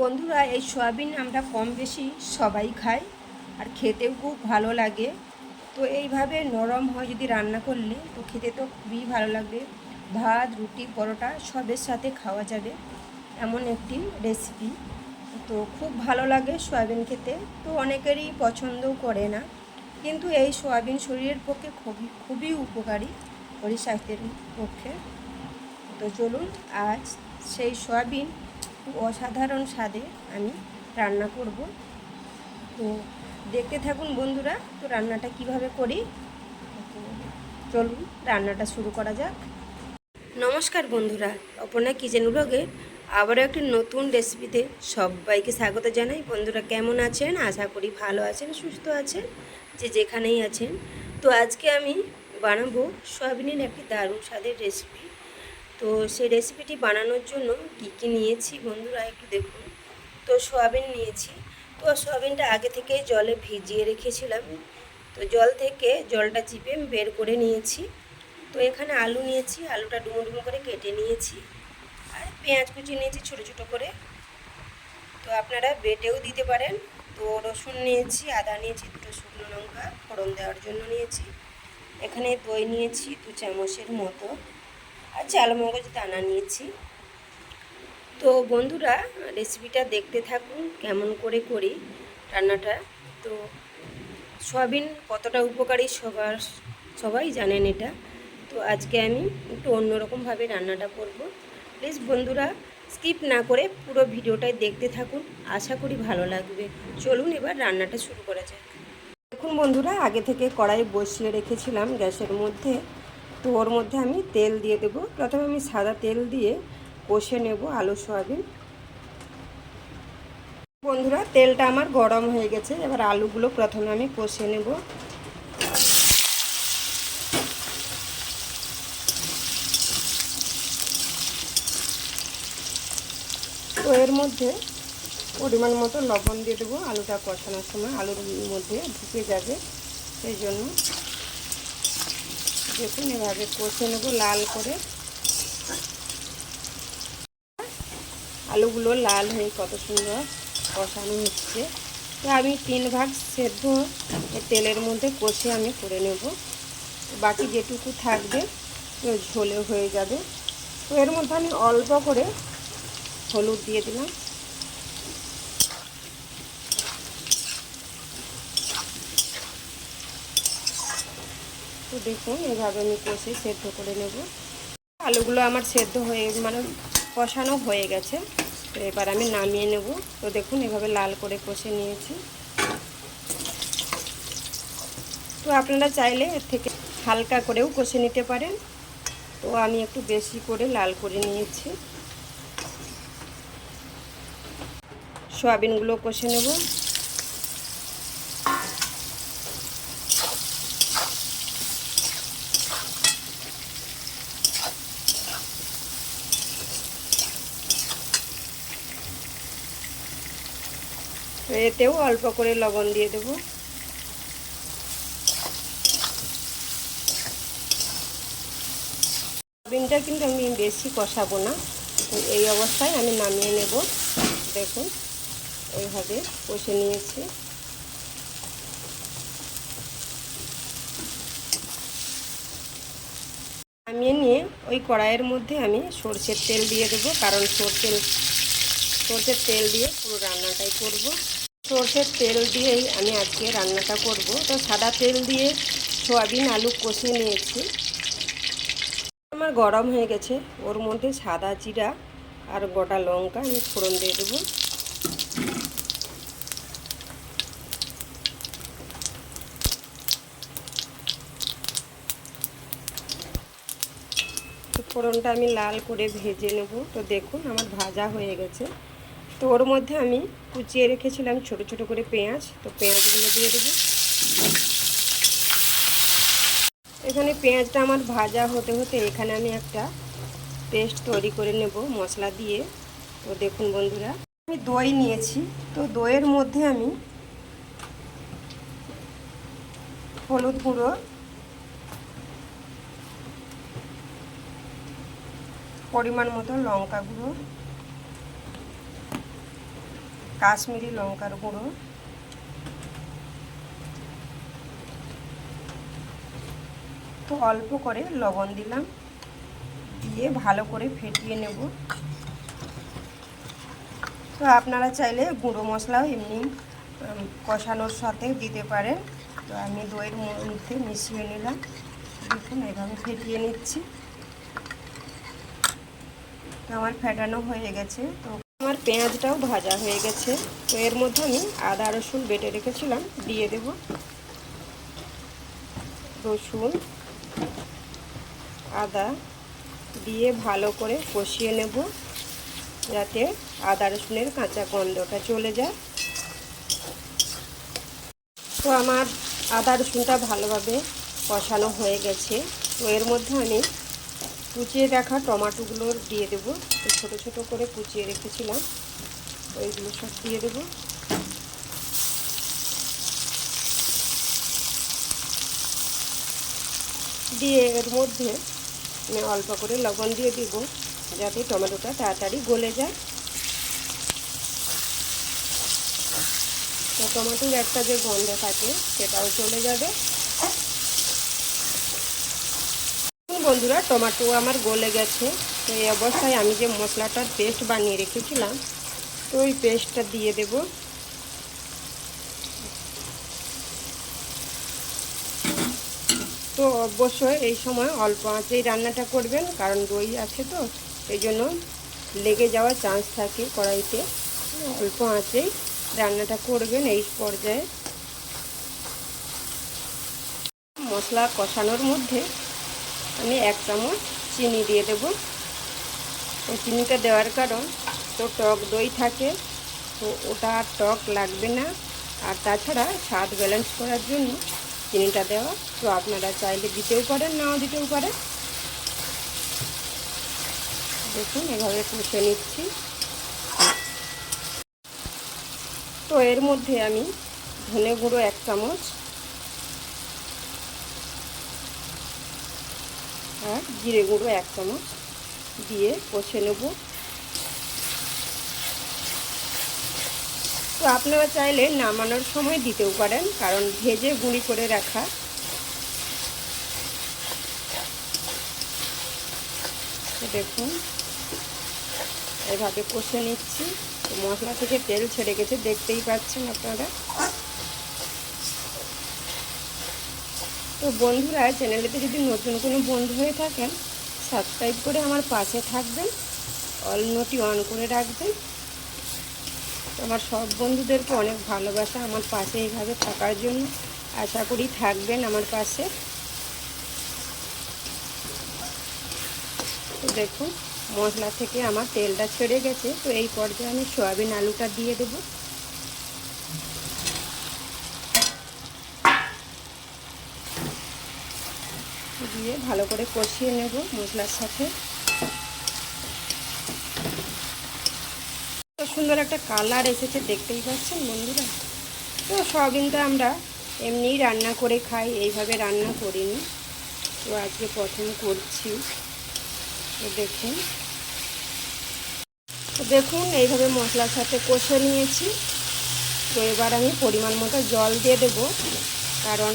বন্ধুরা, এই সয়াবিন আমরা কম বেশি সবাই খাই আর খেতেও খুব ভালো লাগে। তো এইভাবে নরম হয় যদি রান্না করলে তো খেতে তো খুবই ভালো লাগবে। ভাত, রুটি, পরোটা সবের সাথে খাওয়া যাবে এমন একটি রেসিপি। তো খুব ভালো লাগে সয়াবিন খেতে, তো অনেকেরই পছন্দও করে না, কিন্তু এই সয়াবিন শরীরের পক্ষে খুবই খুবই উপকারী, শরীর স্বাস্থ্যের পক্ষে। তো চলুন আজ সেই সয়াবিন খুব অসাধারণ স্বাদে আমি রান্না করব। তো দেখতে থাকুন বন্ধুরা, তো রান্নাটা কিভাবে করি। তো চলুন রান্নাটা শুরু করা যাক। নমস্কার বন্ধুরা, অপর্ণা কিচেন ব্লগে আবারও একটি নতুন রেসিপিতে সবাইকে স্বাগত জানাই। বন্ধুরা কেমন আছেন? আশা করি ভালো আছেন, সুস্থ আছেন, যে যেখানেই আছেন। তো আজকে আমি বানাবো সয়াবিনের একটি দারুণ স্বাদের রেসিপি। তো সেই রেসিপিটি বানানোর জন্য কী কী নিয়েছি বন্ধুরা একটু দেখুন। তো সয়াবিন নিয়েছি, তো সয়াবিনটা আগে থেকে জলে ভিজিয়ে রেখেছিলাম, তো জল থেকে জলটা চিপে বের করে নিয়েছি। তো এখানে আলু নিয়েছি, আলুটা ডুমো ডুমো করে কেটে নিয়েছি, আর পেঁয়াজ কুচি নিয়েছি ছোটো ছোটো করে, তো আপনারা বেটেও দিতে পারেন। তো রসুন নিয়েছি, আদা নিয়েছি, দুটো শুকনো লঙ্কা ফোড়ন দেওয়ার জন্য নিয়েছি। এখানে দই নিয়েছি 2 চামচের মতো, আর চালমগজ দানা নিয়েছি। তো বন্ধুরা রেসিপিটা দেখতে থাকুন কেমন করে করি রান্নাটা। তো সয়াবিন কতটা উপকারী সবাই জানেন এটা। তো আজকে আমি একটু অন্যরকমভাবে রান্নাটা করব। প্লিজ বন্ধুরা স্কিপ না করে পুরো ভিডিওটাই দেখতে থাকুন, আশা করি ভালো লাগবে। চলুন এবার রান্নাটা শুরু করা যাক। দেখুন বন্ধুরা, আগে থেকে কড়াই বসিয়ে রেখেছিলাম গ্যাসের মধ্যে। তো ওর মধ্যে আমি তেল দিয়ে দেবো। প্রথমে আমি সাদা তেল দিয়ে কষে নেব আলু সয়াবিন। বন্ধুরা তেলটা আমার গরম হয়ে গেছে, এবার আলুগুলো প্রথমে আমি কষে নেব। তো এর মধ্যে পরিমাণ মতো লবণ দিয়ে দেবো। আলুটা কষানোর সময় আলুর মধ্যে ঢুকে যাবে, সেই জন্য দেখুন এভাবে কষে নেব লাল করে। আলুগুলো লাল হয়ে কত সুন্দর কষানো হচ্ছে। তো আমি 3 ভাগ সেদ্ধ তেলের মধ্যে কষে আমি করে নেব, বাকি যেটুকু থাকবে তো ঝোলে হয়ে যাবে। তো এর মধ্যে আমি অল্প করে হলুদ দিয়ে দিলাম। তো দেখুন এভাবে আমি কষে সেদ্ধ করে নেব। আলুগুলো আমার সেদ্ধ হয়ে কষানো হয়ে গেছে। তো এবার আমি নামিয়ে নেব। তো দেখুন এভাবে লাল করে কষে নিয়েছি। তো আপনারা চাইলে এর থেকে হালকা করেও কষে নিতে পারেন, তো আমি একটু বেশি করে লাল করে নিয়েছি। সয়াবিনগুলো কষে নেব। তো এতেও অল্প করে লবণ দিয়ে দেবো। সয়াবিনটা কিন্তু আমি বেশি কষাবো না, এই অবস্থায় আমি নামিয়ে নেব। দেখুন এইভাবে কষে নিয়েছি। নামিয়ে নিয়ে ওই কড়াইয়ের মধ্যে আমি সরষের তেল দিয়ে দেবো, কারণ সরষের তেল দিয়ে পুরো রান্নাটাই করব। সরষের তেল দিয়েই আমি আজকে রান্নাটা করব। তো সাদা তেল দিয়ে সয়াবিন আলু কষে নিয়েছি, আমার গরম হয়ে গেছে। ওর মধ্যে সাদা জিরা আর গোটা লঙ্কা আমি ফোড়ন দিয়ে দেবো। ফোড়নটা আমি লাল করে ভেজে নেব। তো দেখুন আমার ভাজা হয়ে গেছে। তো ওর মধ্যে আমি কুচিয়ে রেখেছিলাম ছোট ছোট করে পেঁয়াজ, তো পেঁয়াজগুলো দিয়ে দেবো। এখানে পেঁয়াজটা আমার ভাজা হতে হতে এখানে আমি একটা পেস্ট তৈরি করে নেব মশলা দিয়ে। তো দেখুন বন্ধুরা, আমি দই নিয়েছি। তো দইয়ের মধ্যে আমি হলুদ গুঁড়ো, পরিমাণ মতো লঙ্কা গুঁড়ো, কাশ্মীরি লঙ্কার গুঁড়ো, তো অল্প করে লবণ দিলাম, দিয়ে ভালো করে ফেটিয়ে নেব। তো আপনারা চাইলে গুঁড়ো মশলাও এমনি কষানোর সাথে দিতে পারেন। তো আমি দইয়ের মধ্যে মিশিয়ে নিলাম, দেখুন এভাবে ফেটিয়ে নিচ্ছি। তো আমার ফেটানো হয়ে গেছে। তো আমার পেঁয়াজটাও ভাজা হয়ে গেছে। তো এর মধ্যে আমি আদা রসুন বেটে রেখেছিলাম দিয়ে দেব। রসুন আদা দিয়ে ভালো করে কষিয়ে নেব, যাতে আদা রসুনের কাঁচা গন্ধটা চলে যায়। তো আমার আদা রসুনটা ভালোভাবে কষানো হয়ে গেছে। তো এর মধ্যে আমি কুচিয়ে রাখা টমেটোগুলো দিয়ে দেব। তো ছোটো ছোটো করে কুচিয়ে রেখেছিলাম, তো এইগুলো সব দিয়ে দেব। দিয়ে এর মধ্যে আমি অল্প করে লবণ দিয়ে দিব, যাতে টমেটোটা তাড়াতাড়ি গলে যায়। তো টমেটোর একটা যে গন্ধ থাকে সেটাও চলে যাবে। বন্ধুরা, টমেটো আমার গলে গেছে। তো এই অবস্থায় আমি যে মশলাটার পেস্ট বানিয়ে রেখেছিলাম, তো ওই পেস্টটা দিয়ে দেব। তো অবশ্যই এই সময় অল্প আঁচেই রান্নাটা করবেন, কারণ দই আছে তো এই জন্য লেগে যাওয়ার চান্স থাকে কড়াইতে। অল্প আঁচেই রান্নাটা করবেন। এই পর্যায়ে মশলা কষানোর মধ্যে আমি 1 চামচ চিনি দিয়ে দেব। তো চিনিটা দেওয়ার কারণ, তো টক দই থাকে, তো ওটা টক লাগবে না। আর তাছাড়া স্বাদ ব্যালেন্স করার জন্য চিনিটা দেওয়া। তো আপনারা চাইলে দিতেও পারেন, নাও দিতেও পারেন। দেখুন এভাবে কষে নিচ্ছি। তো এর মধ্যে আমি ধনে গুঁড়ো 1 চামচ আর জিরে গুঁড়ো 1 চামচ দিয়ে কষে নেব। তো আপনারা চাইলে নামানোর সময় দিতেও পারেন, কারণ ভেজে গুঁড়ি করে রাখা। দেখুন এভাবে কষে নিচ্ছি। তো মশলা থেকে তেল ছেড়ে গেছে, দেখতেই পাচ্ছেন আপনারা। তো বন্ধুরা, চ্যানেলেতে যদি নতুন কোনো বন্ধু হয়ে থাকেন, সাবস্ক্রাইব করে আমার পাশে থাকবেন, অল নোটি অন করে রাখবেন। আমার সব বন্ধুদেরকে অনেক ভালোবাসা আমার পাশে এইভাবে থাকার জন্য। আশা করি থাকবেন আমার পাশে। তো দেখুন মশলা থেকে আমার তেলটা ছেড়ে গেছে। তো এই পর্যায়ে আমি সয়াবিন আলুটা দিয়ে দেব। দিয়ে ভালো করে কষিয়ে নেব মশলার সাথে। তো সুন্দর একটা কালার এসেছে, দেখতেই পাচ্ছেন বন্ধুরা। তো সয়াবিনটা আমরা এমনিই রান্না করে খাই, এইভাবে রান্না করিনি। তো আজকে প্রথম করছি। তো দেখুন এইভাবে মশলার সাথে কষে নিয়েছি। তো এবার আমি পরিমাণ মতো জল দিয়ে দেব, কারণ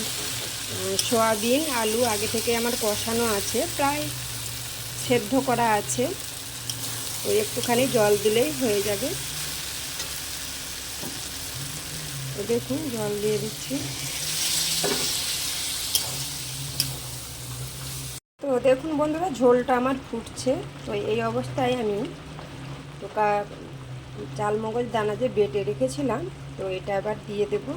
সয়াবিন আলু আগে থেকে আমার কষানো আছে, প্রায় সেদ্ধ করা আছে। তো একটুখানি জল দিলেই হয়ে যাবে। তো দেখুন জল দিয়ে দিচ্ছি। তো দেখুন বন্ধুরা, ঝোলটা আমার ফুটছে। তো এই অবস্থায় আমি তো চালমগজ দানা যে বেটে রেখেছিলাম, তো এটা এবার দিয়ে দেব।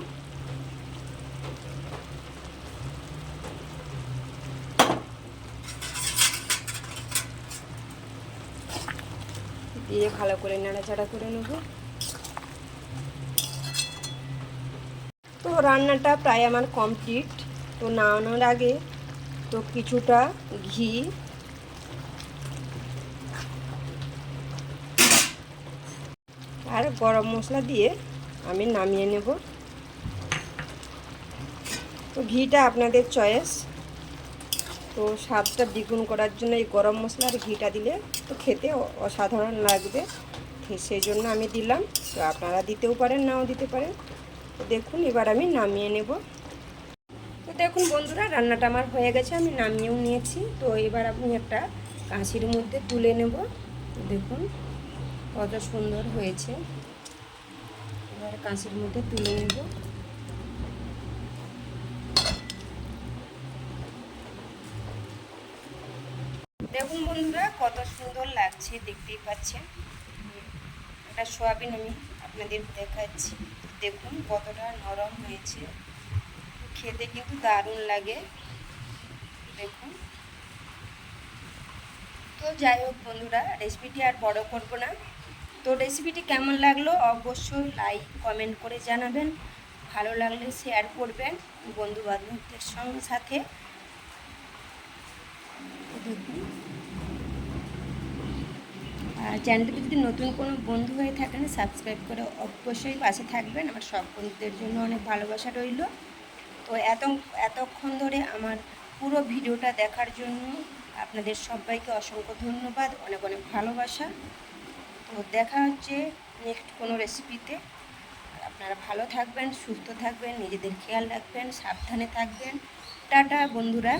দিয়ে ভালো করে নাড়াচাড়া করে নেব। তো রান্নাটা প্রায় আমার কমপ্লিট। তো নামানোর আগে তো কিছুটা ঘি আর গরম মশলা দিয়ে আমি নামিয়ে নেব। তো ঘিটা আপনাদের চয়েস। তো স্বাদটা দ্বিগুণ করার জন্য এই গরম মশলা আর ঘিটা দিলে তো খেতে অসাধারণ লাগবে, সেই জন্য আমি দিলাম। তো আপনারা দিতেও পারেন, নাও দিতে পারেন। তো দেখুন এবার আমি নামিয়ে নেব। তো দেখুন বন্ধুরা, রান্নাটা আমার হয়ে গেছে, আমি নামিয়েও নিয়েছি। তো এবার আমি একটা কাঁচির মধ্যে তুলে নেব। তো দেখুন কত সুন্দর হয়েছে। এবার কাঁচির মধ্যে তুলে নেব। দেখুন বন্ধুরা, কত সুন্দর লাগছে, দেখতেই পাচ্ছেন। একটা সয়াবিন আমি আপনাদের দেখাচ্ছি। দেখুন কতটা নরম হয়েছে, খেতে কিন্তু দারুণ লাগে। দেখুন। তো যাই হোক বন্ধুরা, রেসিপিটি আর বড় করব না। তো রেসিপিটি কেমন লাগলো অবশ্যই লাইক কমেন্ট করে জানাবেন। ভালো লাগলে শেয়ার করবেন বন্ধু বান্ধবদের সাথে। দেখুন, আর চ্যানেলটিতে যদি নতুন কোনো বন্ধু হয়ে থাকেন সাবস্ক্রাইব করে অবশ্যই পাশে থাকবেন। আমার সব বন্ধুদের জন্য অনেক ভালোবাসা রইল। তো এতক্ষণ ধরে আমার পুরো ভিডিওটা দেখার জন্য আপনাদের সবাইকে অসংখ্য ধন্যবাদ, অনেক অনেক ভালোবাসা। তো দেখা হচ্ছে নেক্সট কোনো রেসিপিতে। আপনারা ভালো থাকবেন, সুস্থ থাকবেন, নিজেদের খেয়াল রাখবেন, সাবধানে থাকবেন। টাটা বন্ধুরা।